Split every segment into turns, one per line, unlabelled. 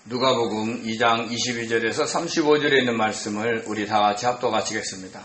누가복음 2장 22절에서 35절에 있는 말씀을 우리 다 같이 합독하시겠습니다.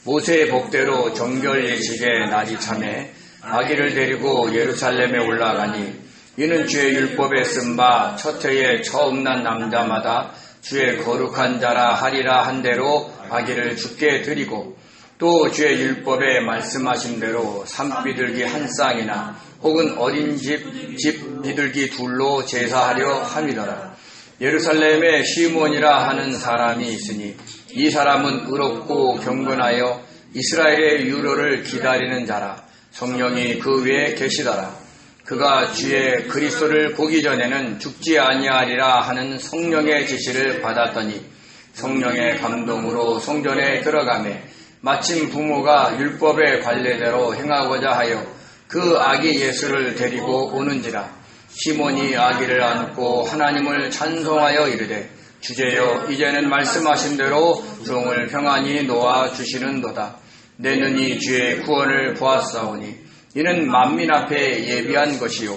모세의 복대로 정결 예식의 날이 차매 아기를 데리고 예루살렘에 올라가니 이는 주의 율법에 쓴 바 첫 해에 처음 난 남자마다 주의 거룩한 자라 하리라 한 대로 아기를 주께 드리고 또 주의 율법에 말씀하신 대로 산비둘기 한 쌍이나 혹은 어린 집 비둘기 둘로 제사하려 함이더라. 예루살렘에 시몬이라 하는 사람이 있으니 이 사람은 의롭고 경건하여 이스라엘의 유로를 기다리는 자라. 성령이 그 위에 계시더라. 그가 주의 그리스도를 보기 전에는 죽지 아니하리라 하는 성령의 지시를 받았더니 성령의 감동으로 성전에 들어가매 마침 부모가 율법의 관례대로 행하고자 하여 그 아기 예수를 데리고 오는지라. 시몬이 아기를 안고 하나님을 찬송하여 이르되 주제여 이제는 말씀하신 대로 종을 평안히 놓아 주시는도다. 내 눈이 주의 구원을 보았사오니 이는 만민 앞에 예비한 것이요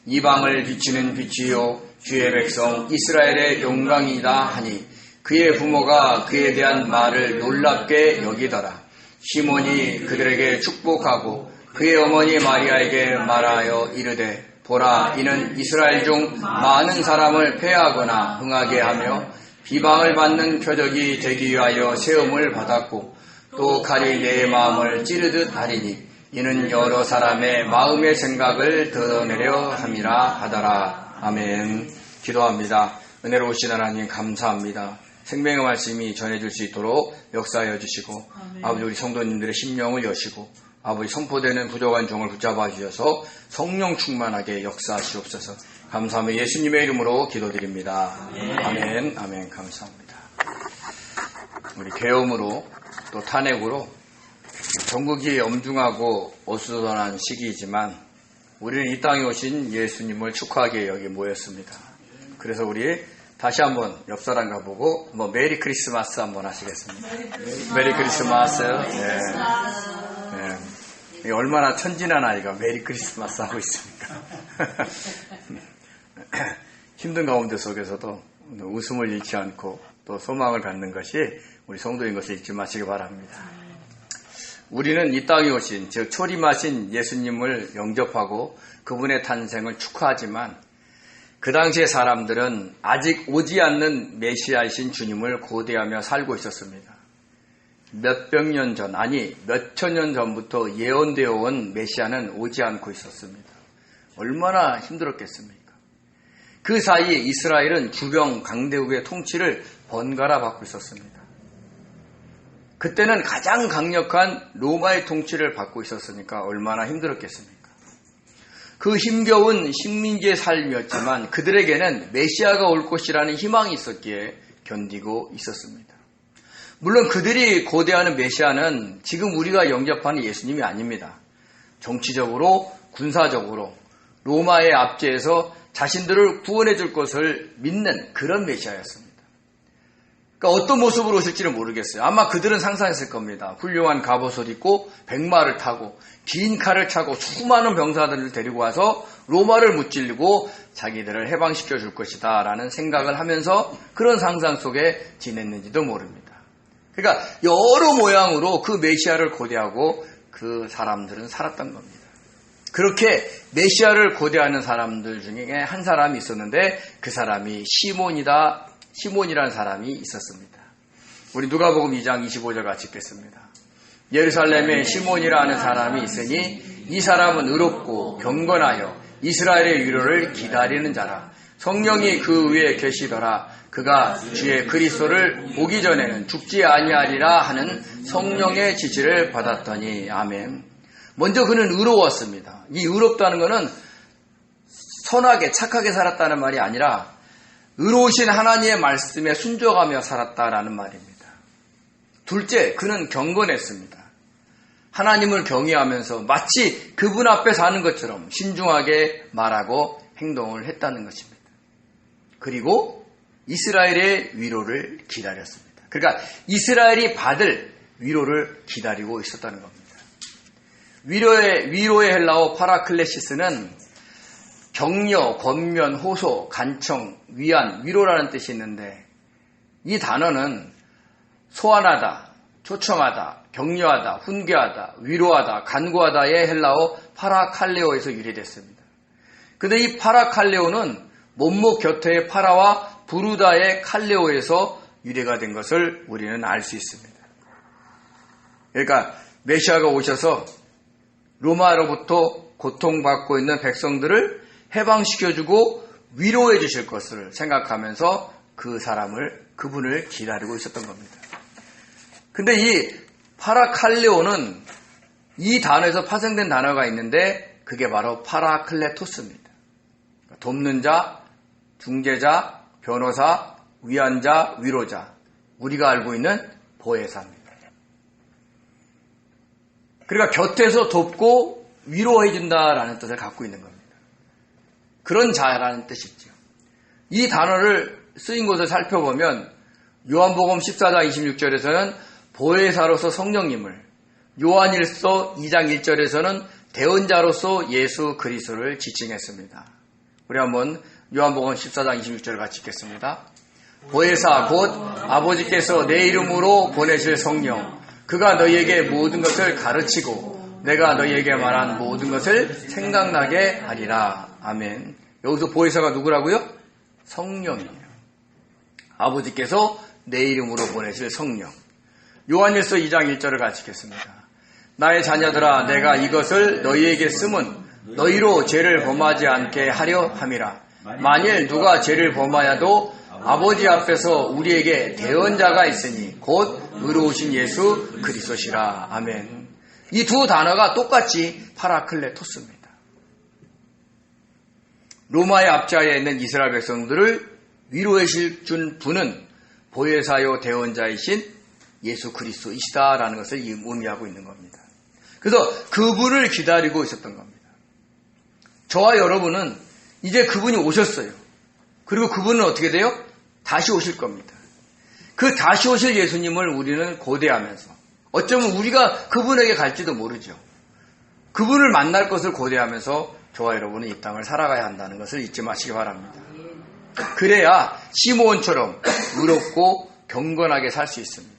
이방을 비치는 빛이요 주의 백성 이스라엘의 영광이다 하니 그의 부모가 그에 대한 말을 놀랍게 여기더라. 시몬이 그들에게 축복하고 그의 어머니 마리아에게 말하여 이르되 보라 이는 이스라엘 중 많은 사람을 패하거나 흥하게 하며 비방을 받는 표적이 되기 위하여 세움을 받았고 또 칼이 내 마음을 찌르듯 하리니 이는 여러 사람의 마음의 생각을 드러내려 함이라 하더라. 아멘. 기도합니다. 은혜로우신 하나님 감사합니다. 생명의 말씀이 전해질 수 있도록 역사하여 주시고 아버지 우리 성도님들의 심령을 여시고 아버지 선포되는 부족한 종을 붙잡아 주셔서 성령 충만하게 역사하시옵소서. 감사하며 예수님의 이름으로 기도드립니다. 아멘. 아멘. 감사합니다. 우리 계엄으로 또 탄핵으로 전국이 엄중하고 어수선한 시기이지만 우리는 이 땅에 오신 예수님을 축하하기에 여기 모였습니다. 그래서 우리 다시 한번 옆 사람과 보고 메리 크리스마스 한번 하시겠습니다. 메리 크리스마스. 네. 네. 얼마나 천진한 아이가 메리 크리스마스 하고 있습니까? 힘든 가운데 속에서도 웃음을 잃지 않고 또 소망을 갖는 것이 우리 성도인 것을 잊지 마시기 바랍니다. 우리는 이 땅에 오신 즉 초림하신 예수님을 영접하고 그분의 탄생을 축하하지만 그 당시의 사람들은 아직 오지 않는 메시아이신 주님을 고대하며 살고 있었습니다. 몇백 년 전, 아니 몇천 년 전부터 예언되어 온 메시아는 오지 않고 있었습니다. 얼마나 힘들었겠습니까? 그 사이에 이스라엘은 주병 강대국의 통치를 번갈아 받고 있었습니다. 그때는 가장 강력한 로마의 통치를 받고 있었으니까 얼마나 힘들었겠습니까? 그 힘겨운 식민지의 삶이었지만 그들에게는 메시아가 올 것이라는 희망이 있었기에 견디고 있었습니다. 물론 그들이 고대하는 메시아는 지금 우리가 영접하는 예수님이 아닙니다. 정치적으로, 군사적으로 로마의 압제에서 자신들을 구원해 줄 것을 믿는 그런 메시아였습니다. 그러니까 어떤 모습으로 오실지는 모르겠어요. 아마 그들은 상상했을 겁니다. 훌륭한 갑옷을 입고 백마를 타고 긴 칼을 차고 수많은 병사들을 데리고 와서 로마를 무찔리고 자기들을 해방시켜 줄 것이다 라는 생각을 하면서 그런 상상 속에 지냈는지도 모릅니다. 그러니까 여러 모양으로 그 메시아를 고대하고 그 사람들은 살았던 겁니다. 그렇게 메시아를 고대하는 사람들 중에 한 사람이 있었는데 그 사람이 시몬이라는 사람이 있었습니다. 우리 누가복음 2장 25절 같이 읽겠습니다. 예루살렘에 시몬이라 하는 사람이 있으니 이 사람은 의롭고 경건하여 이스라엘의 위로를 기다리는 자라. 성령이 그 위에 계시더라. 그가 주의 그리스도를 보기 전에는 죽지 아니하리라 하는 성령의 지시를 받았더니 아멘. 먼저 그는 의로웠습니다. 이 의롭다는 것은 선하게 착하게 살았다는 말이 아니라 의로우신 하나님의 말씀에 순종하며 살았다라는 말입니다. 둘째, 그는 경건했습니다. 하나님을 경외하면서 마치 그분 앞에 사는 것처럼 신중하게 말하고 행동을 했다는 것입니다. 그리고 이스라엘의 위로를 기다렸습니다. 그러니까 이스라엘이 받을 위로를 기다리고 있었다는 겁니다. 위로의 헬라어 파라클레시스는 격려, 권면, 호소, 간청, 위안, 위로라는 뜻이 있는데 이 단어는 소환하다, 초청하다, 격려하다, 훈계하다, 위로하다, 간구하다의 헬라어 파라칼레오에서 유래됐습니다. 근데 이 파라칼레오는 못목 곁에 파라와 부르다의 칼레오에서 유래가 된 것을 우리는 알 수 있습니다. 그러니까 메시아가 오셔서 로마로부터 고통받고 있는 백성들을 해방시켜주고 위로해 주실 것을 생각하면서 그분을 기다리고 있었던 겁니다. 근데 이 파라칼레오는 이 단어에서 파생된 단어가 있는데 그게 바로 파라클레토스입니다. 돕는 자, 중재자, 변호사, 위안자, 위로자, 우리가 알고 있는 보혜사입니다. 그러니까 곁에서 돕고 위로해준다라는 뜻을 갖고 있는 겁니다. 그런 자라는 뜻이죠. 이 단어를 쓰인 곳을 살펴보면 요한복음 14장 26절에서는 보혜사로서 성령님을, 요한일서 2장 1절에서는 대언자로서 예수 그리스도를 지칭했습니다. 우리 한번 요한복음 14장 26절을 같이 읽겠습니다. 보혜사 곧 아버지께서 내 이름으로 보내실 성령, 그가 너희에게 모든 것을 가르치고 내가 너희에게 말한 모든 것을 생각나게 하리라. 아멘. 여기서 보혜사가 누구라고요? 성령이에요. 아버지께서 내 이름으로 보내실 성령. 요한일서 2장 1절을 같이 읽겠습니다. 나의 자녀들아, 내가 이것을 너희에게 쓰면 너희로 죄를 범하지 않게 하려 함이라. 만일 누가 죄를 범하여도 아버지 앞에서 우리에게 대언자가 있으니 곧 의로우신 예수 그리스도시라. 아멘. 이 두 단어가 똑같이 파라클레토스입니다. 로마의 압자에 있는 이스라엘 백성들을 위로해 준 분은 보혜사요 대언자이신 예수 그리스도이시다라는 것을 의미하고 있는 겁니다. 그래서 그분을 기다리고 있었던 겁니다. 저와 여러분은 이제 그분이 오셨어요. 그리고 그분은 어떻게 돼요? 다시 오실 겁니다. 그 다시 오실 예수님을 우리는 고대하면서, 어쩌면 우리가 그분에게 갈지도 모르죠. 그분을 만날 것을 고대하면서 저와 여러분은 이 땅을 살아가야 한다는 것을 잊지 마시기 바랍니다. 그래야 시므온처럼 의롭고 경건하게 살 수 있습니다.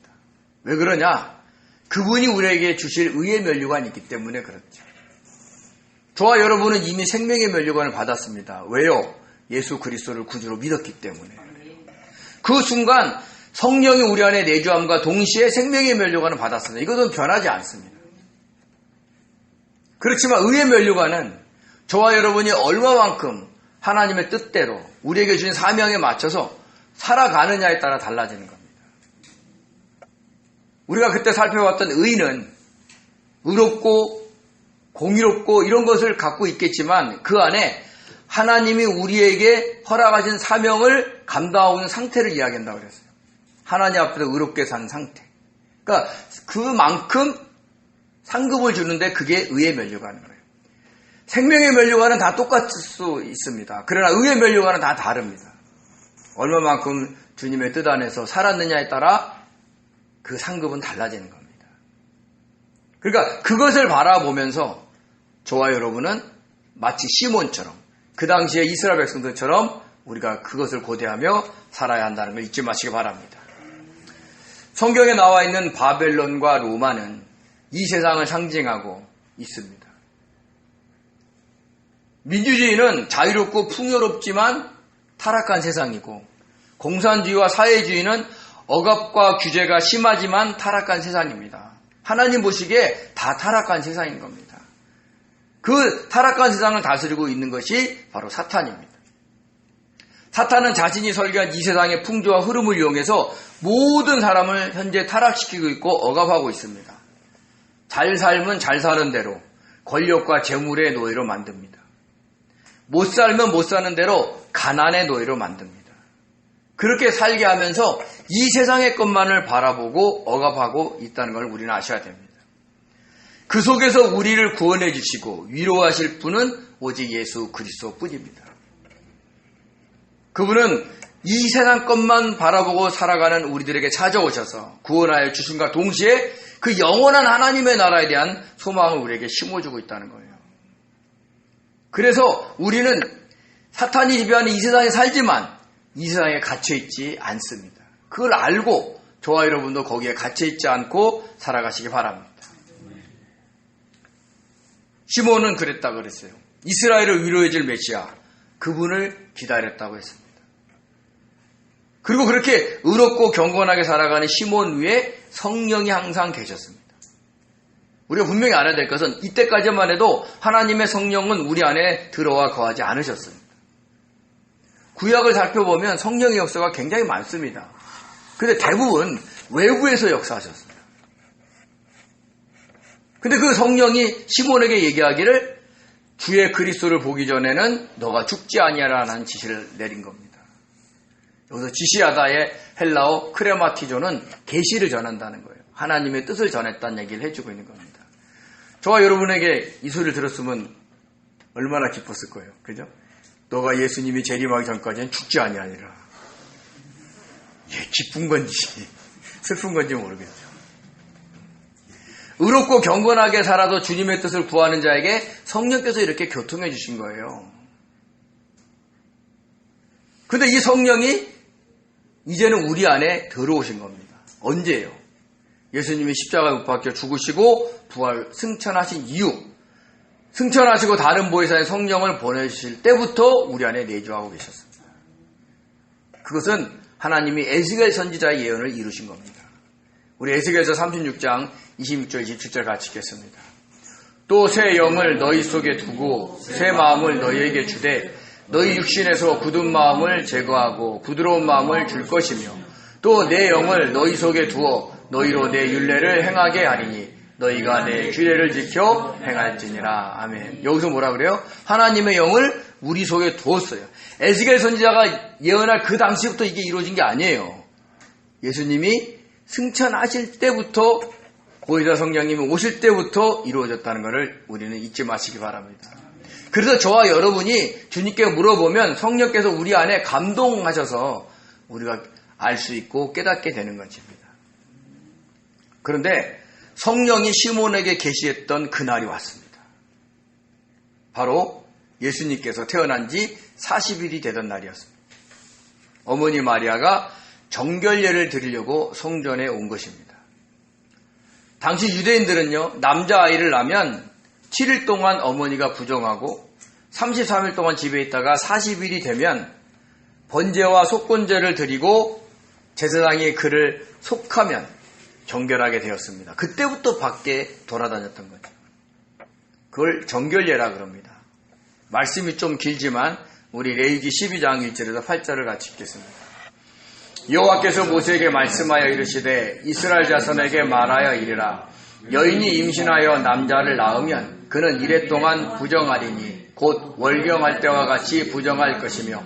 왜 그러냐? 그분이 우리에게 주실 의의 면류관이 있기 때문에 그렇죠. 저와 여러분은 이미 생명의 면류관을 받았습니다. 왜요? 예수 그리스도를 구주로 믿었기 때문에. 그 순간 성령이 우리 안에 내주함과 동시에 생명의 면류관을 받았습니다. 이것은 변하지 않습니다. 그렇지만 의의 면류관은 저와 여러분이 얼마만큼 하나님의 뜻대로 우리에게 주신 사명에 맞춰서 살아가느냐에 따라 달라지는 겁니다. 우리가 그때 살펴봤던 의는 의롭고 공의롭고 이런 것을 갖고 있겠지만 그 안에 하나님이 우리에게 허락하신 사명을 감당하고 있는 상태를 이야기한다고 그랬어요. 하나님 앞에서 의롭게 산 상태. 그러니까 그만큼 상급을 주는데 그게 의의 면류관인 거예요. 생명의 면류관은 다 똑같을 수 있습니다. 그러나 의의 면류관은 다 다릅니다. 얼마만큼 주님의 뜻 안에서 살았느냐에 따라 그 상급은 달라지는 겁니다. 그러니까 그것을 바라보면서 저와 여러분은 마치 시몬처럼 그 당시에 이스라엘 백성들처럼 우리가 그것을 고대하며 살아야 한다는 걸 잊지 마시기 바랍니다. 성경에 나와 있는 바벨론과 로마는 이 세상을 상징하고 있습니다. 민주주의는 자유롭고 풍요롭지만 타락한 세상이고, 공산주의와 사회주의는 억압과 규제가 심하지만 타락한 세상입니다. 하나님 보시기에 다 타락한 세상인 겁니다. 그 타락한 세상을 다스리고 있는 것이 바로 사탄입니다. 사탄은 자신이 설계한 이 세상의 풍조와 흐름을 이용해서 모든 사람을 현재 타락시키고 있고 억압하고 있습니다. 잘 살면 잘 사는 대로 권력과 재물의 노예로 만듭니다. 못 살면 못 사는 대로 가난의 노예로 만듭니다. 그렇게 살게 하면서 이 세상의 것만을 바라보고 억압하고 있다는 걸 우리는 아셔야 됩니다. 그 속에서 우리를 구원해 주시고 위로하실 분은 오직 예수 그리스도 뿐입니다. 그분은 이 세상 것만 바라보고 살아가는 우리들에게 찾아오셔서 구원하여 주심과 동시에 그 영원한 하나님의 나라에 대한 소망을 우리에게 심어주고 있다는 거예요. 그래서 우리는 사탄이 지배하는 이 세상에 살지만 이 세상에 갇혀있지 않습니다. 그걸 알고 저와 여러분도 거기에 갇혀있지 않고 살아가시기 바랍니다. 시몬은 그랬다 그랬어요. 이스라엘을 위로해줄 메시아, 그분을 기다렸다고 했습니다. 그리고 그렇게 의롭고 경건하게 살아가는 시몬 위에 성령이 항상 계셨습니다. 우리가 분명히 알아야 될 것은 이때까지만 해도 하나님의 성령은 우리 안에 들어와 거하지 않으셨습니다. 구약을 살펴보면 성령의 역사가 굉장히 많습니다. 근데 대부분 외부에서 역사하셨습니다. 근데 그 성령이 시몬에게 얘기하기를 주의 그리스도를 보기 전에는 너가 죽지 아니하라는 지시를 내린 겁니다. 여기서 지시하다의 헬라어 크레마티조는 계시를 전한다는 거예요. 하나님의 뜻을 전했다는 얘기를 해주고 있는 겁니다. 저와 여러분에게 이 소리를 들었으면 얼마나 기뻤을 거예요. 그죠? 너가 예수님이 재림하기 전까지는 죽지 아니하니라. 기쁜 건지 슬픈 건지 모르겠죠. 의롭고 경건하게 살아도 주님의 뜻을 구하는 자에게 성령께서 이렇게 교통해 주신 거예요. 근데 이 성령이 이제는 우리 안에 들어오신 겁니다. 언제예요? 예수님이 십자가에 못 박혀 죽으시고 부활 승천하신 이후, 승천하시고 다른 보혜사의 성령을 보내주실 때부터 우리 안에 내주하고 계셨습니다. 그것은 하나님이 에스겔 선지자의 예언을 이루신 겁니다. 우리 에스겔서 36장 26절 27절 같이 읽겠습니다. 또 새 영을 너희 속에 두고 새 마음을 너희에게 주되 너희 육신에서 굳은 마음을 제거하고 부드러운 마음을 줄 것이며 또 내 영을 너희 속에 두어 너희로 내 율례를 행하게 하리니 너희가 내 규례를 지켜 행할지니라. 아멘. 여기서 뭐라 그래요? 하나님의 영을 우리 속에 두었어요. 에스겔 선지자가 예언할 그 당시부터 이게 이루어진 게 아니에요. 예수님이 승천하실 때부터, 보혜사 성령님이 오실 때부터 이루어졌다는 것을 우리는 잊지 마시기 바랍니다. 그래서 저와 여러분이 주님께 물어보면 성령께서 우리 안에 감동하셔서 우리가 알 수 있고 깨닫게 되는 것입니다. 그런데 성령이 시몬에게 계시했던 그날이 왔습니다. 바로 예수님께서 태어난 지 40일이 되던 날이었습니다. 어머니 마리아가 정결례를 드리려고 성전에 온 것입니다. 당시 유대인들은요, 남자아이를 낳으면 7일 동안 어머니가 부정하고 33일 동안 집에 있다가 40일이 되면 번제와 속건제를 드리고 제사장이 그를 속하면 정결하게 되었습니다. 그때부터 밖에 돌아다녔던 거죠. 그걸 정결례라 그럽니다. 말씀이 좀 길지만 우리 레위기 12장 1절에서 8절을 같이 읽겠습니다. 여호와께서 모세에게 말씀하여 이르시되 이스라엘 자손에게 말하여 이르라. 여인이 임신하여 남자를 낳으면 그는 이래 동안 부정하리니 곧 월경할 때와 같이 부정할 것이며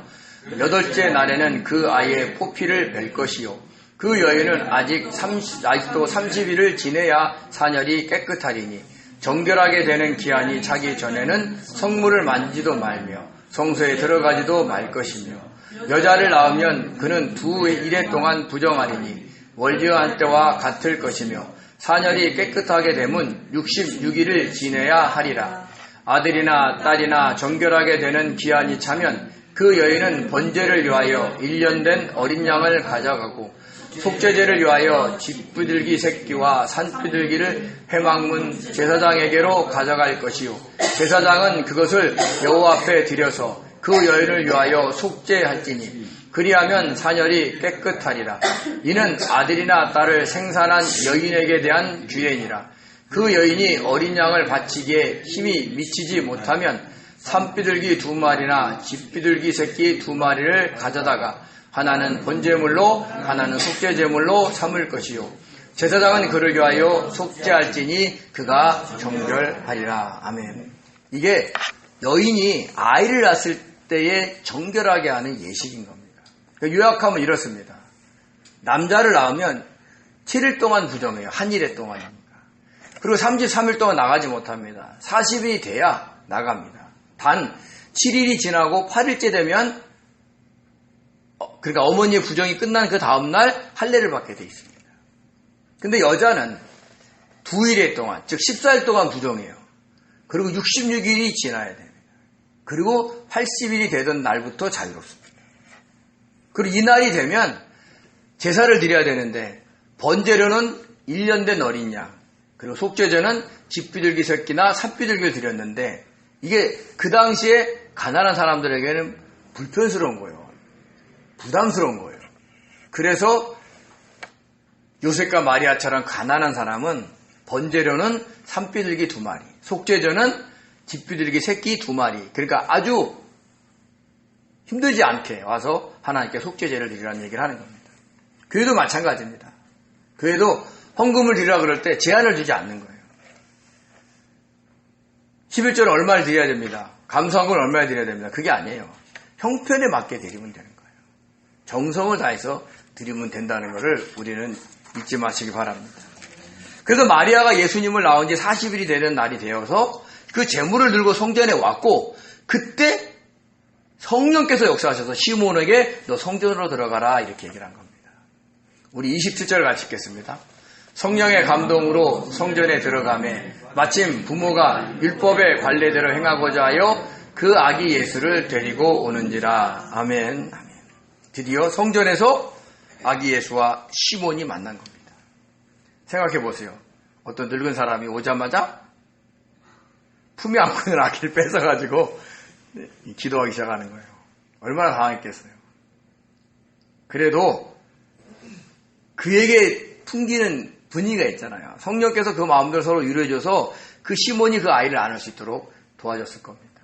8째 날에는 그 아이의 포피를 뵐 것이요 그 여인은 아직도 30일을 지내야 사녀리 깨끗하리니 정결하게 되는 기한이 차기 전에는 성물을 만지도 말며 성소에 들어가지도 말 것이며 여자를 낳으면 그는 2일 동안 부정하리니 월경할 때와 같을 것이며 사녀리 깨끗하게 되면 66일을 지내야 하리라. 아들이나 딸이나 정결하게 되는 기한이 차면 그 여인은 번제를 위하여 1년 된 어린 양을 가져가고 속죄제를 위하여 집비둘기 새끼와 산비둘기를 회막문 제사장에게로 가져갈 것이요 제사장은 그것을 여호와 앞에 드려서 그 여인을 위하여 속죄할지니 그리하면 사녀리 깨끗하리라. 이는 아들이나 딸을 생산한 여인에게 대한 규례니라. 그 여인이 어린 양을 바치기에 힘이 미치지 못하면 산비둘기 2마리나 집비둘기 새끼 2마리를 가져다가 하나는 번제물로 하나는 속죄제물로 삼을 것이요 제사장은 그를 위하여 속죄할지니 그가 정결하리라. 아멘. 이게 여인이 아이를 낳았을 때에 정결하게 하는 예식인 겁니다. 요약하면 이렇습니다. 남자를 낳으면 7일 동안 부정해요. 한 일에 동안이니까. 그리고 33일 동안 나가지 못합니다. 40일이 돼야 나갑니다. 단 7일이 지나고 8일째 되면 그러니까 어머니의 부정이 끝난 그 다음날 할례를 받게 돼 있습니다. 근데 여자는 2일 동안, 즉 14일 동안 부정해요. 그리고 66일이 지나야 됩니다. 그리고 80일이 되던 날부터 자유롭습니다. 그리고 이 날이 되면 제사를 드려야 되는데 번제료는 1년 된 어린 양, 그리고 속죄제는 집비둘기 새끼나 삿비둘기를 드렸는데 이게 그 당시에 가난한 사람들에게는 불편스러운 거예요. 부담스러운 거예요. 그래서 요셉과 마리아처럼 가난한 사람은 번제료는 산비둘기 2마리, 속죄제는 집비둘기 새끼 2마리, 그러니까 아주 힘들지 않게 와서 하나님께 속죄제를 드리라는 얘기를 하는 겁니다. 교회도 마찬가지입니다. 교회도 헌금을 드리라 그럴 때 제한을 두지 않는 거예요. 11조는 얼마를 드려야 됩니다. 감사헌금을 얼마를 드려야 됩니다. 그게 아니에요. 형편에 맞게 드리면 되는 거예요. 정성을 다해서 드리면 된다는 것을 우리는 잊지 마시기 바랍니다. 그래서 마리아가 예수님을 낳은 지 40일이 되는 날이 되어서 그 제물을 들고 성전에 왔고, 그때 성령께서 역사하셔서 시몬에게 너 성전으로 들어가라 이렇게 얘기를 한 겁니다. 우리 27절 같이 읽겠습니다. 성령의 감동으로 성전에 들어가매 마침 부모가 율법의 관례대로 행하고자 하여 그 아기 예수를 데리고 오는지라. 아멘. 아멘. 드디어 성전에서 아기 예수와 시몬이 만난 겁니다. 생각해 보세요. 어떤 늙은 사람이 오자마자 품에 안고 있는 아기를 뺏어가지고 기도하기 시작하는 거예요. 얼마나 당황했겠어요. 그래도 그에게 풍기는 분위기가 있잖아요. 성령께서 그 마음들을 서로 위로해줘서 그 시몬이 그 아이를 안을 수 있도록 도와줬을 겁니다.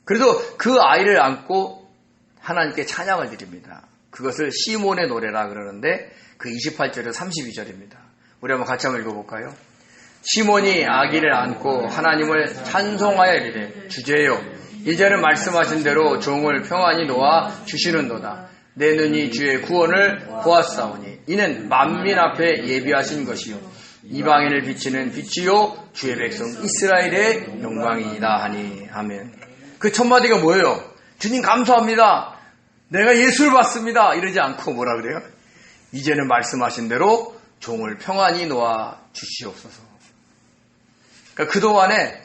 그래서 그 아이를 안고 하나님께 찬양을 드립니다. 그것을 시몬의 노래라 그러는데 그 28절에서 32절입니다. 우리 한번 같이 한번 읽어볼까요? 시몬이 아기를 안고 하나님을 찬송하여 이르되 주제여 이제는 말씀하신 대로 종을 평안히 놓아 주시는도다. 내 눈이 주의 구원을 보았사오니 이는 만민 앞에 예비하신 것이요 이방인을 비치는 빛이요 주의 백성 이스라엘의 영광이다 하니. 아멘. 그 첫 마디가 뭐예요? 주님 감사합니다. 내가 예수를 봤습니다. 이러지 않고 뭐라 그래요? 이제는 말씀하신 대로 종을 평안히 놓아 주시옵소서. 그러니까 그동안에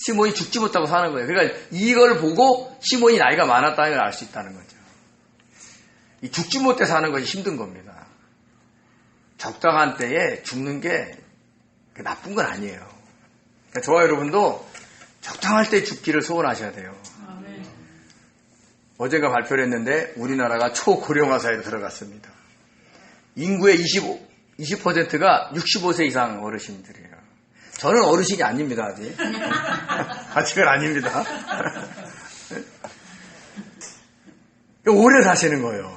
시몬이 죽지 못하고 사는 거예요. 그러니까 이걸 보고 시몬이 나이가 많았다는 걸 알 수 있다는 거죠. 이 죽지 못해 사는 것이 힘든 겁니다. 적당한 때에 죽는 게 나쁜 건 아니에요. 그러니까 저와 여러분도 적당할 때 죽기를 소원하셔야 돼요. 어젠가 발표를 했는데 우리나라가 초고령화 사회로 들어갔습니다. 인구의 20%가 65세 이상 어르신들이에요. 저는 어르신이 아닙니다, 아직. 아직은 아닙니다. 오래 사시는 거예요.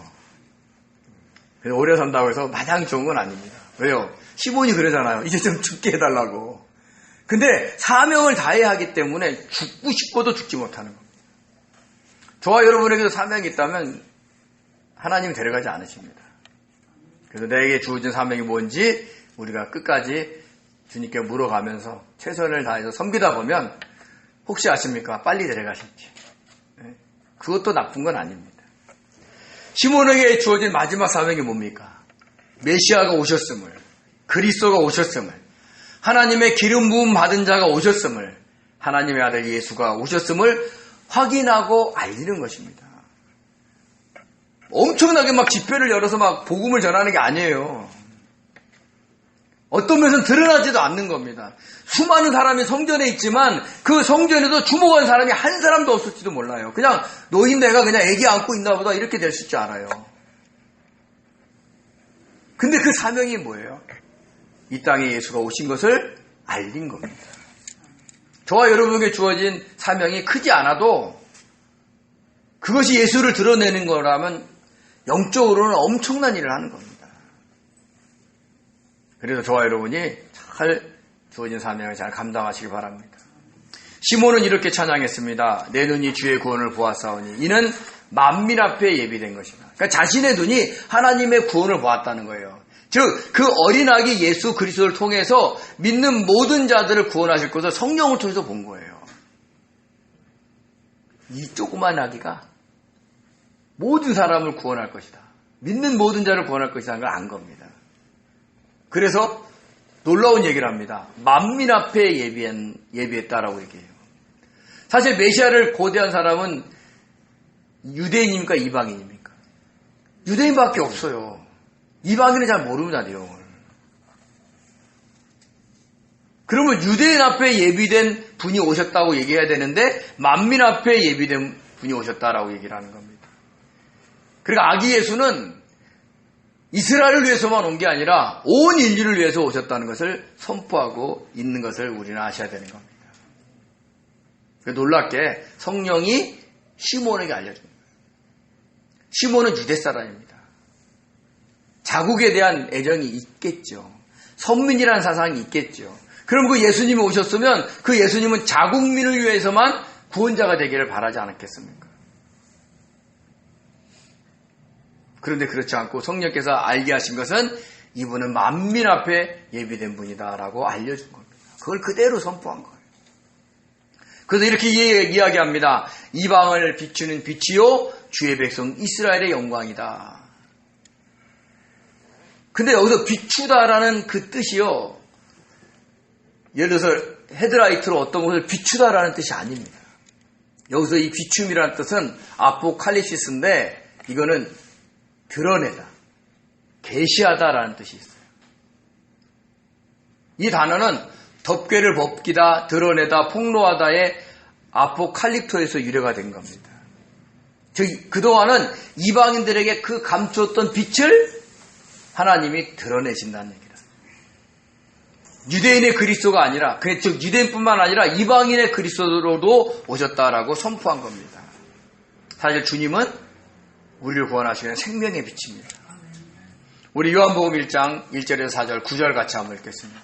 그래서 오래 산다고 해서 마냥 좋은 건 아닙니다. 왜요? 시몬이 그러잖아요. 이제 좀 죽게 해달라고. 근데 사명을 다해야 하기 때문에 죽고 싶어도 죽지 못하는 겁니다. 저와 여러분에게도 사명이 있다면 하나님이 데려가지 않으십니다. 그래서 내게 주어진 사명이 뭔지 우리가 끝까지 주님께 물어가면서 최선을 다해서 섬기다 보면 혹시 아십니까? 빨리 데려가실지. 그것도 나쁜 건 아닙니다. 시몬에게 주어진 마지막 사명이 뭡니까? 메시아가 오셨음을, 그리스도가 오셨음을, 하나님의 기름 부음 받은 자가 오셨음을, 하나님의 아들 예수가 오셨음을 확인하고 알리는 것입니다. 엄청나게 막 집회를 열어서 막 복음을 전하는 게 아니에요. 어떤 면에서는 드러나지도 않는 겁니다. 수많은 사람이 성전에 있지만 그 성전에도 주목한 사람이 한 사람도 없을지도 몰라요. 그냥 노인네가 그냥 애기 안고 있나 보다 이렇게 될 줄 알아요. 근데 그 사명이 뭐예요? 이 땅에 예수가 오신 것을 알린 겁니다. 저와 여러분에게 주어진 사명이 크지 않아도 그것이 예수를 드러내는 거라면 영적으로는 엄청난 일을 하는 겁니다. 그래서 저와 여러분이 잘 주어진 사명을 잘 감당하시기 바랍니다. 시몬은 이렇게 찬양했습니다. 내 눈이 주의 구원을 보았사오니 이는 만민 앞에 예비된 것이다. 그러니까 자신의 눈이 하나님의 구원을 보았다는 거예요. 즉 그 어린아기 예수 그리스도를 통해서 믿는 모든 자들을 구원하실 것을 성령을 통해서 본 거예요. 이 조그만 아기가 모든 사람을 구원할 것이다. 믿는 모든 자를 구원할 것이라는 걸 안 겁니다. 그래서 놀라운 얘기를 합니다. 만민 앞에 예비했다라고 얘기해요. 사실 메시아를 고대한 사람은 유대인입니까? 이방인입니까? 유대인밖에 없어요. 이방인은 잘 모릅니다, 내용을. 그러면 유대인 앞에 예비된 분이 오셨다고 얘기해야 되는데 만민 앞에 예비된 분이 오셨다라고 얘기를 하는 겁니다. 그러니까 아기 예수는 이스라엘을 위해서만 온 게 아니라 온 인류를 위해서 오셨다는 것을 선포하고 있는 것을 우리는 아셔야 되는 겁니다. 놀랍게 성령이 시몬에게 알려줍니다. 시몬은 유대 사람입니다. 자국에 대한 애정이 있겠죠. 선민이라는 사상이 있겠죠. 그럼 그 예수님이 오셨으면 그 예수님은 자국민을 위해서만 구원자가 되기를 바라지 않았겠습니까? 그런데 그렇지 않고 성령께서 알게 하신 것은 이분은 만민 앞에 예비된 분이다라고 알려준 겁니다. 그걸 그대로 선포한 거예요. 그래서 이렇게 이야기합니다. 이방을 비추는 빛이요 주의 백성 이스라엘의 영광이다. 근데 여기서 비추다라는 그 뜻이요, 예를 들어서 헤드라이트로 어떤 것을 비추다라는 뜻이 아닙니다. 여기서 이 비춤이라는 뜻은 아포칼립시스인데 이거는 드러내다, 계시하다라는 뜻이 있어요. 이 단어는 덮개를 벗기다, 드러내다, 폭로하다의 아포칼립토에서 유래가 된 겁니다. 즉 그동안은 이방인들에게 그 감추었던 빛을 하나님이 드러내신다는 얘기다. 유대인의 그리스도가 아니라, 즉 유대인뿐만 아니라 이방인의 그리스도로도 오셨다라고 선포한 겁니다. 사실 주님은 우리를 구원하시는 생명의 빛입니다. 우리 요한복음 1장 1절에서 4절 9절 같이 한번 읽겠습니다.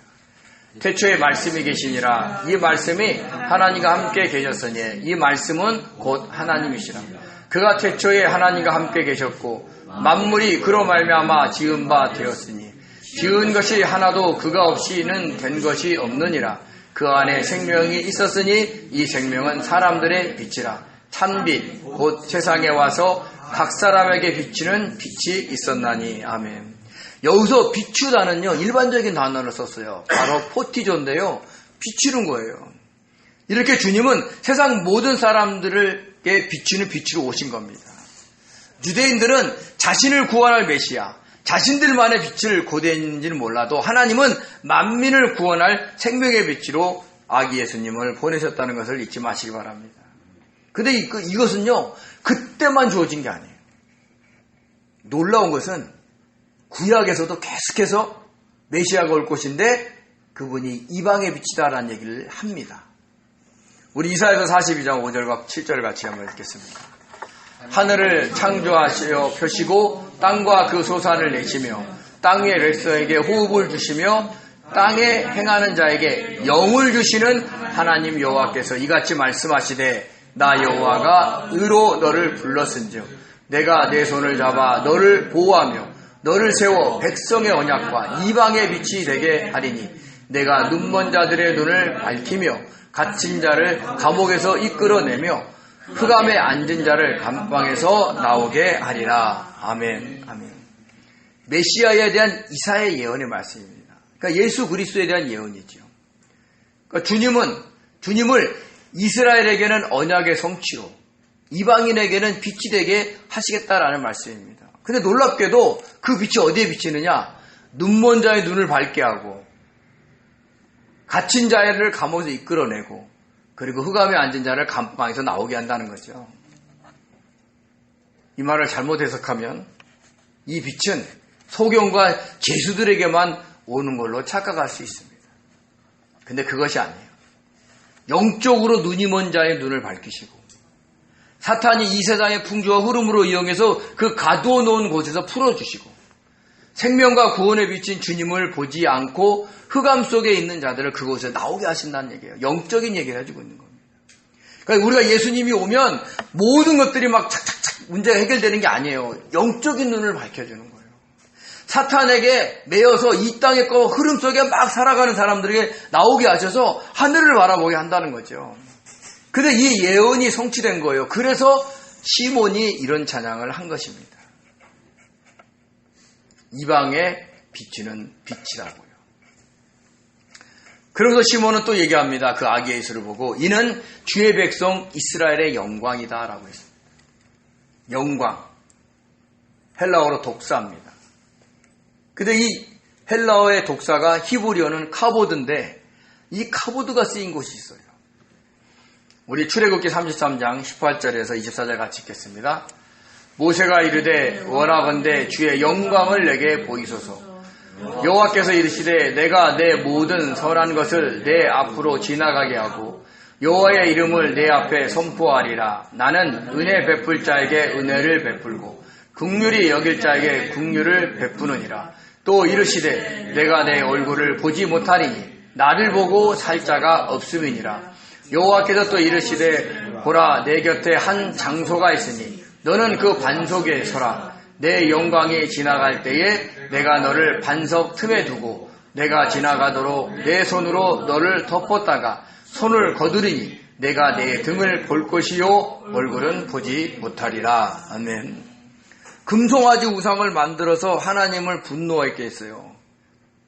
태초에 말씀이 계시니라. 이 말씀이 하나님과 함께 계셨으니 이 말씀은 곧 하나님이시라. 그가 태초에 하나님과 함께 계셨고 만물이 그로 말미암아 지은 바 되었으니 지은 것이 하나도 그가 없이는 된 것이 없느니라. 그 안에 생명이 있었으니 이 생명은 사람들의 빛이라. 참빛 곧 세상에 와서 각 사람에게 비치는 빛이 있었나니. 아멘. 여기서 비추다는요, 일반적인 단어를 썼어요. 바로 포티조인데요, 비추는 거예요. 이렇게 주님은 세상 모든 사람들에게 비추는 빛으로 오신 겁니다. 유대인들은 자신을 구원할 메시아, 자신들만의 빛을 고대했는지는 몰라도 하나님은 만민을 구원할 생명의 빛으로 아기 예수님을 보내셨다는 것을 잊지 마시기 바랍니다. 근데 이것은요, 그때만 주어진 게 아니에요. 놀라운 것은 구약에서도 계속해서 메시아가 올 것인데 그분이 이방의 빛이다라는 얘기를 합니다. 우리 이사야서 42장 5절과 7절 같이 한번 읽겠습니다. 하늘을 창조하시어 펴시고 땅과 그 소산을 내시며 땅의 백성에게 호흡을 주시며 땅에 행하는 자에게 영을 주시는 하나님 여호와께서 이같이 말씀하시되 나 여호와가 의로 너를 불렀은즉 내가 내 손을 잡아 너를 보호하며 너를 세워 백성의 언약과 이방의 빛이 되게 하리니 내가 눈먼 자들의 눈을 밝히며 갇힌 자를 감옥에서 이끌어내며 흑암에 앉은 자를 감방에서 나오게 하리라. 아멘. 아멘. 메시아에 대한 이사야의 예언의 말씀입니다. 그러니까 예수 그리스도에 대한 예언이죠. 그러니까 주님을 이스라엘에게는 언약의 성취로, 이방인에게는 빛이 되게 하시겠다라는 말씀입니다. 근데 놀랍게도 그 빛이 어디에 비치느냐? 눈먼 자의 눈을 밝게 하고 갇힌 자를 감옥에서 이끌어내고 그리고 흑암에 앉은 자를 감방에서 나오게 한다는 거죠. 이 말을 잘못 해석하면 이 빛은 소경과 죄수들에게만 오는 걸로 착각할 수 있습니다. 근데 그것이 아니에요. 영적으로 눈이 먼 자의 눈을 밝히시고 사탄이 이 세상의 풍조와 흐름으로 이용해서 그 가두어 놓은 곳에서 풀어주시고 생명과 구원에 비친 주님을 보지 않고 흑암 속에 있는 자들을 그곳에 나오게 하신다는 얘기예요. 영적인 얘기를 해주고 있는 겁니다. 그러니까 우리가 예수님이 오면 모든 것들이 막 착착착 문제가 해결되는 게 아니에요. 영적인 눈을 밝혀주는 거예요. 사탄에게 매여서 이 땅의 흐름 속에 막 살아가는 사람들에게 나오게 하셔서 하늘을 바라보게 한다는 거죠. 근데 이 예언이 성취된 거예요. 그래서 시몬이 이런 찬양을 한 것입니다. 이방에 비추는 빛이라고요. 그러면서 시몬은 또 얘기합니다. 그 아기 예수를 보고 이는 주의 백성 이스라엘의 영광이다 라고 했습니다. 영광. 헬라어로 독사입니다. 근데 이 헬라어의 독사가 히브리어는 카보드인데 이 카보드가 쓰인 곳이 있어요. 우리 출애굽기 33장 18절에서 24절 같이 읽겠습니다. 모세가 이르되 원하건대 주의 영광을 내게 보이소서. 여호와께서 이르시되 내가 내 모든 선한 것을 내 앞으로 지나가게 하고 여호와의 이름을 내 앞에 선포하리라. 나는 은혜 베풀 자에게 은혜를 베풀고 긍휼히 여길 자에게 긍휼을 베푸느니라. 또 이르시되 내가 내 얼굴을 보지 못하리니 나를 보고 살 자가 없음이니라. 여호와께서 또 이르시되 보라 내 곁에 한 장소가 있으니 너는 그 반석에 서라. 내 영광이 지나갈 때에 내가 너를 반석 틈에 두고 내가 지나가도록 내 손으로 너를 덮었다가 손을 거두리니 내가 내 등을 볼 것이요 얼굴은 보지 못하리라. 아멘. 금송아지 우상을 만들어서 하나님을 분노하게 했어요.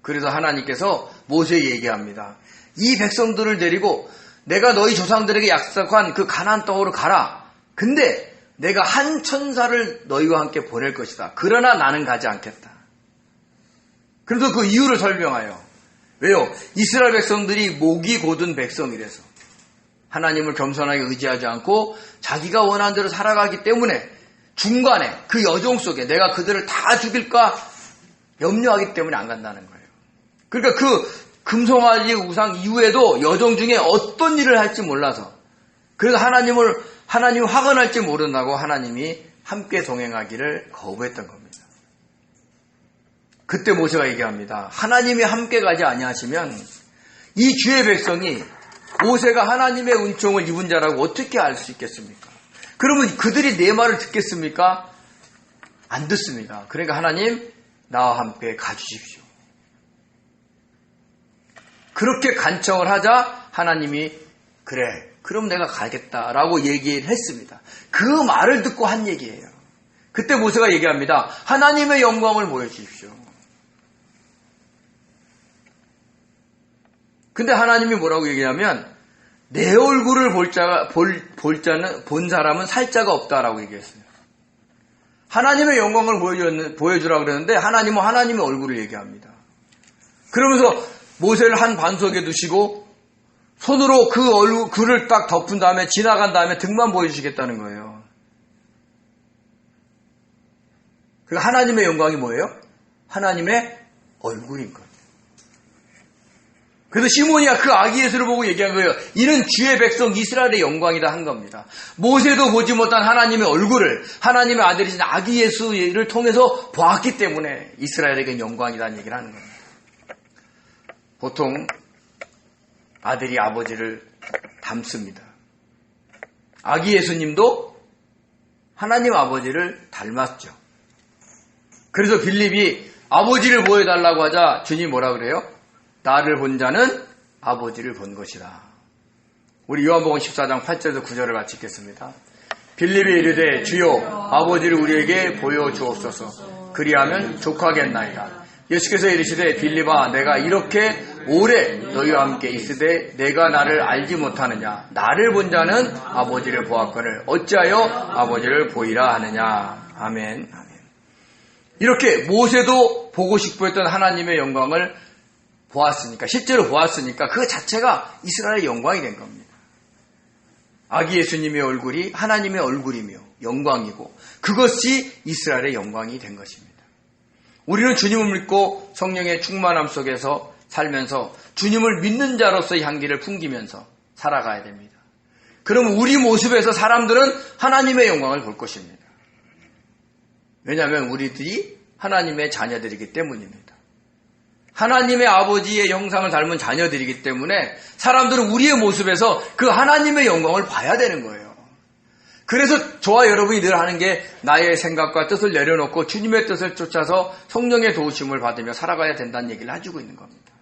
그래서 하나님께서 모세에게 얘기합니다. 이 백성들을 데리고 내가 너희 조상들에게 약속한 그 가나안 땅으로 가라. 근데 내가 한 천사를 너희와 함께 보낼 것이다. 그러나 나는 가지 않겠다. 그래서 그 이유를 설명하여. 왜요? 이스라엘 백성들이 목이 곧은 백성이라서 하나님을 겸손하게 의지하지 않고 자기가 원하는 대로 살아가기 때문에 중간에 그 여정 속에 내가 그들을 다 죽일까 염려하기 때문에 안 간다는 거예요. 그러니까 그 금송아지 우상 이후에도 여정 중에 어떤 일을 할지 몰라서 그래서 하나님 화가 날지 모른다고 하나님이 함께 동행하기를 거부했던 겁니다. 그때 모세가 얘기합니다. 하나님이 함께 가지 아니하시면 이 주의 백성이 모세가 하나님의 은총을 입은 자라고 어떻게 알 수 있겠습니까? 그러면 그들이 내 말을 듣겠습니까? 안 듣습니다. 그러니까 하나님 나와 함께 가주십시오. 그렇게 간청을 하자 하나님이 그래 그럼 내가 가겠다라고 얘기를 했습니다. 그 말을 듣고 한 얘기예요. 그때 모세가 얘기합니다. 하나님의 영광을 보여주십시오. 근데 하나님이 뭐라고 얘기하면 내 얼굴을 본 사람은 살 자가 없다라고 얘기했어요. 하나님의 영광을 보여주라고 그러는데 하나님은 하나님의 얼굴을 얘기합니다. 그러면서 모세를 한 반석에 두시고 손으로 그 얼굴을 딱 덮은 다음에 지나간 다음에 등만 보여주시겠다는 거예요. 그 하나님의 영광이 뭐예요? 하나님의 얼굴인 거예요. 그래서 시몬이가 그 아기 예수를 보고 얘기한 거예요. 이는 주의 백성 이스라엘의 영광이다 한 겁니다. 모세도 보지 못한 하나님의 얼굴을 하나님의 아들이신 아기 예수를 통해서 보았기 때문에 이스라엘에게 영광이라는 얘기를 하는 겁니다. 보통 아들이 아버지를 닮습니다. 아기 예수님도 하나님 아버지를 닮았죠. 그래서 빌립이 아버지를 보여달라고 하자 주님이 뭐라 그래요? 나를 본 자는 아버지를 본 것이다. 우리 요한복음 14장 8절에서 9절을 같이 읽겠습니다. 빌립이 이르되 주여 아버지를 우리에게 보여주옵소서. 그리하면 족하겠나이다. 예수께서 이르시되 빌립아 내가 이렇게 오래 너희와 함께 있으되 내가 나를 알지 못하느냐. 나를 본 자는 아버지를 보았거늘 어찌하여 아버지를 보이라 하느냐. 아멘. 이렇게 모세도 보고 싶어 했던 하나님의 영광을 보았으니까, 실제로 보았으니까 그 자체가 이스라엘의 영광이 된 겁니다. 아기 예수님의 얼굴이 하나님의 얼굴이며 영광이고 그것이 이스라엘의 영광이 된 것입니다. 우리는 주님을 믿고 성령의 충만함 속에서 살면서 주님을 믿는 자로서의 향기를 풍기면서 살아가야 됩니다. 그러면 우리 모습에서 사람들은 하나님의 영광을 볼 것입니다. 왜냐하면 우리들이 하나님의 자녀들이기 때문입니다. 하나님의 아버지의 형상을 닮은 자녀들이기 때문에 사람들은 우리의 모습에서 그 하나님의 영광을 봐야 되는 거예요. 그래서 저와 여러분이 늘 하는 게 나의 생각과 뜻을 내려놓고 주님의 뜻을 쫓아서 성령의 도우심을 받으며 살아가야 된다는 얘기를 해주고 있는 겁니다.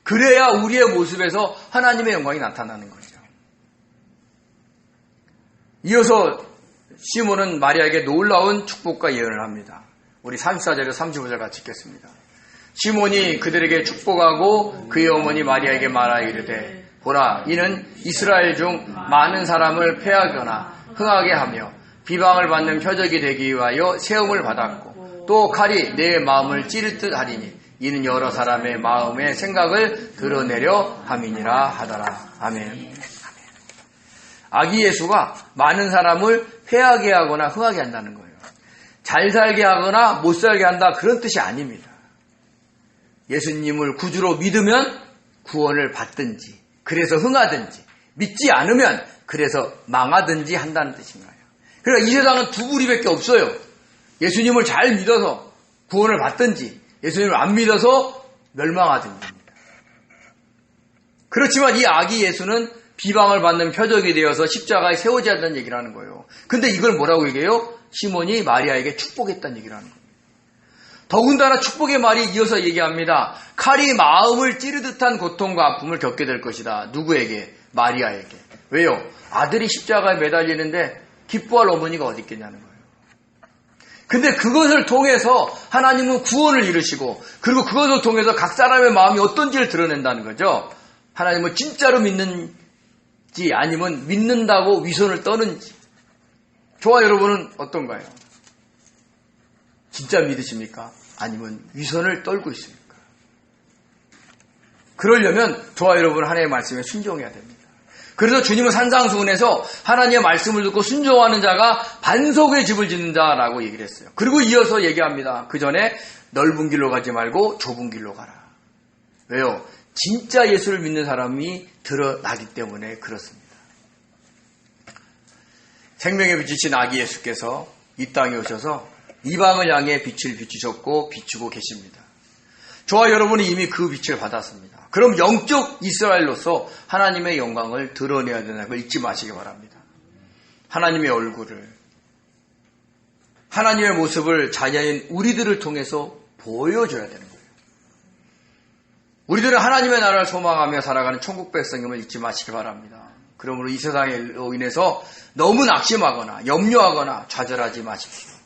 그래야 우리의 모습에서 하나님의 영광이 나타나는 거죠. 이어서 시몬은 마리아에게 놀라운 축복과 예언을 합니다. 우리 34절에서 35절 같이 읽겠습니다. 시몬이 그들에게 축복하고 그의 어머니 마리아에게 말하여 이르되 보라 이는 이스라엘 중 많은 사람을 패하거나 흥하게 하며 비방을 받는 표적이 되기 위하여 세움을 받았고 또 칼이 내 마음을 찌를 듯 하리니 이는 여러 사람의 마음의 생각을 드러내려 함이니라 하더라. 아멘. 아기 예수가 많은 사람을 패하게 하거나 흥하게 한다는 거예요. 잘 살게 하거나 못 살게 한다 그런 뜻이 아닙니다. 예수님을 구주로 믿으면 구원을 받든지 그래서 흥하든지 믿지 않으면 그래서 망하든지 한다는 뜻인 거예요. 그러니까 이 세상은 두 부류밖에 없어요. 예수님을 잘 믿어서 구원을 받든지 예수님을 안 믿어서 멸망하든지입니다. 그렇지만 이 아기 예수는 비방을 받는 표적이 되어서 십자가에 세워져야 한다는 얘기를 하는 거예요. 근데 이걸 뭐라고 얘기해요? 시몬이 마리아에게 축복했다는 얘기를 하는 거예요. 더군다나 축복의 말이 이어서 얘기합니다. 칼이 마음을 찌르 듯한 고통과 아픔을 겪게 될 것이다. 누구에게? 마리아에게. 왜요? 아들이 십자가에 매달리는데 기뻐할 어머니가 어디 있겠냐는 거예요. 근데 그것을 통해서 하나님은 구원을 이루시고 그리고 그것을 통해서 각 사람의 마음이 어떤지를 드러낸다는 거죠. 하나님은 진짜로 믿는지 아니면 믿는다고 위선을 떠는지. 저와 여러분은 어떤가요? 진짜 믿으십니까? 아니면 위선을 떨고 있습니까? 그러려면 저와 여러분 하나님의 말씀에 순종해야 됩니다. 그래서 주님은 산상수훈에서 하나님의 말씀을 듣고 순종하는 자가 반석의 집을 짓는 자라고 얘기를 했어요. 그리고 이어서 얘기합니다. 그 전에 넓은 길로 가지 말고 좁은 길로 가라. 왜요? 진짜 예수를 믿는 사람이 드러나기 때문에 그렇습니다. 생명의 빛이신 아기 예수께서 이 땅에 오셔서 이방을 향해 빛을 비추셨고 비추고 계십니다. 저와 여러분이 이미 그 빛을 받았습니다. 그럼 영적 이스라엘로서 하나님의 영광을 드러내야 된다는 걸 잊지 마시기 바랍니다. 하나님의 얼굴을, 하나님의 모습을 자녀인 우리들을 통해서 보여줘야 되는 거예요. 우리들은 하나님의 나라를 소망하며 살아가는 천국 백성임을 잊지 마시기 바랍니다. 그러므로 이 세상으로 인해서 너무 낙심하거나 염려하거나 좌절하지 마십시오.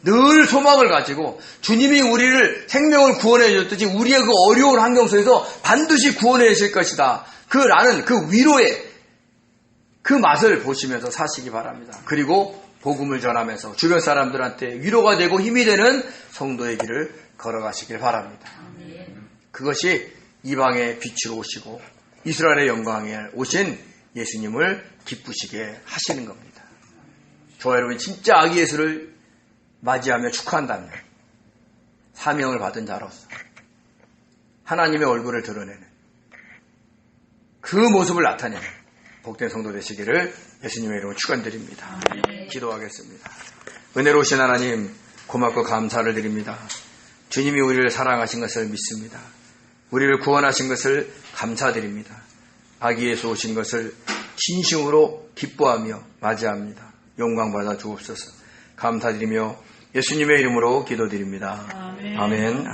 늘 소망을 가지고 주님이 우리를 생명을 구원해 줬듯이 우리의 그 어려운 환경 속에서 반드시 구원해 주실 것이다. 라는 그 위로의 그 맛을 보시면서 사시기 바랍니다. 그리고 복음을 전하면서 주변 사람들한테 위로가 되고 힘이 되는 성도의 길을 걸어가시길 바랍니다. 그것이 이방의 빛으로 오시고 이스라엘의 영광에 오신 예수님을 기쁘시게 하시는 겁니다. 저와 여러분 진짜 아기 예수를 맞이하며 축하한다면 사명을 받은 자로서 하나님의 얼굴을 드러내는 그 모습을 나타내는 복된 성도 되시기를 예수님의 이름으로 축원드립니다. 기도하겠습니다. 은혜로우신 하나님 고맙고 감사를 드립니다. 주님이 우리를 사랑하신 것을 믿습니다. 우리를 구원하신 것을 감사드립니다. 아기 예수 오신 것을 진심으로 기뻐하며 맞이합니다. 영광 받아 주옵소서. 감사드리며 예수님의 이름으로 기도드립니다. 아멘.